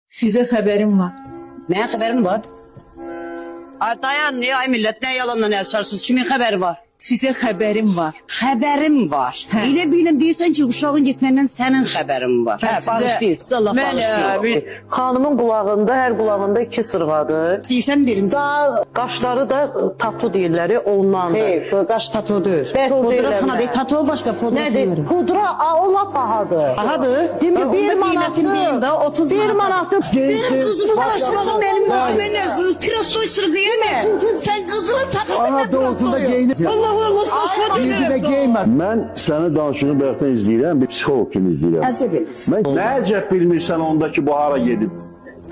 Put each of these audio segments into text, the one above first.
Sizə xəbərim var. Mənə xəbərim var. Ay dayan, niyə ay millət, nə yalanla yazırsınız? Kimin xəbəri var? Sizə xəbərim var. Xəbərim var. Hə. Elə bilin deyirsən ki, uşağın getməndən sənin xəbərin var. Hə, bağışlayın, siz Allah bağışlayın. Xanımın qulağında, hər qulağında 2 sırğadır. Deyirsən birinci. Daha qaşları da tatu deyirlər, ondandır. Hey, bu qaş tatodur. Pudra xana deyil, tatu başqa pudra. Nədir? Pudra, o lap bahadır. Bahadır. Demir, 1 manatdır. 30 1 manatdır. Benim kızımın başmağım benim mənə prostoy sırğıya mı? Sən qızını takırsan mən prostoyu. Allah Allah, Yüzüme giymez. Mən səni danışığını bayaqdan izləyirəm, bir psixolog kimi izləyirəm. Əcəb edirsən. Mən nə əcəb bilmirsən ondakı bu hara gedib.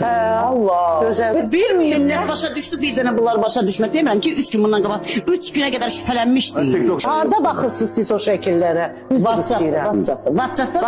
Allah. Gözəl. Bilmiyorum ne başa düşdü, bir dənə bunlar başa düşmə. Demirəm ki, 3 gün bundan qabaq, 3 günə qədər şübhələnmişdi. Harda baxırsınız siz o şəkillərə? WhatsApp-da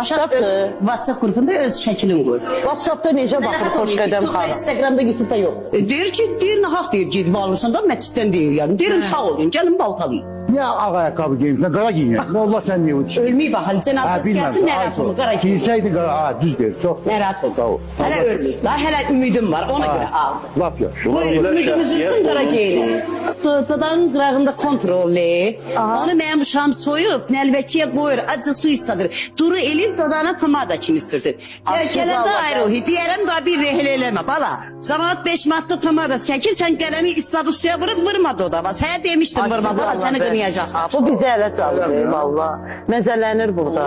WhatsApp qrupunda öz şəklin qoy. WhatsApp-da necə baxır Xoşqədəm xanım? Instagramda, YouTube'da yox. Deyir ki, deyir nahaq deyir, gedib alırsan da məsciddən deyir yəni. Deyirəm sağ olun, gəlin baltalayın. Niye ayakkabı giymişsin? Kara giyinmişsin. Allah sen niye uçuyorsun? Ölməyib bax, Ali cənabınız gəlsin, nə rahat olun, qara giyin. Giyseydin kara, düz değil. Çok Nə rahat olun. Hələ ölməyib, daha hələ ümidim var, ona görə aldım. laf yok. Bu ümidimiz üçün qara geyinin. Dodağın qırağında kontrolli. Onu mənim uşağım soyub, nəlbəkiyə qoyur, acı su istadır. Duru elin dodağına pomada kimi sürtür. Gələndə ayrı, deyərəm daha bir rehel eləmə, bala. Zamanat 5 manatlı pomada çəkir, sən qələmi istadı suya vırıq, vırma dodağa. Sənə demişdim vırma, bala, səni qırmayacaqlar. Bu bizə ələ çalır, valla. Məzələnir burada.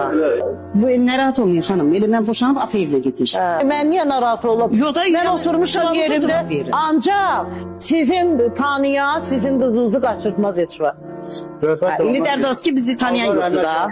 Bu narahat olmayın xanım, elə mən boşanıb ata evinə gitmişdim. Mən niyə narahat olub? Yo da Mən oturmuşam sualınıza yerimdə. cavab verin. Ancaq sizin tanıyan, sizin qızınızı qaçırtmaz heç vaxt. İndi dərd olsun ki, bizi tanıyan yoxdur da.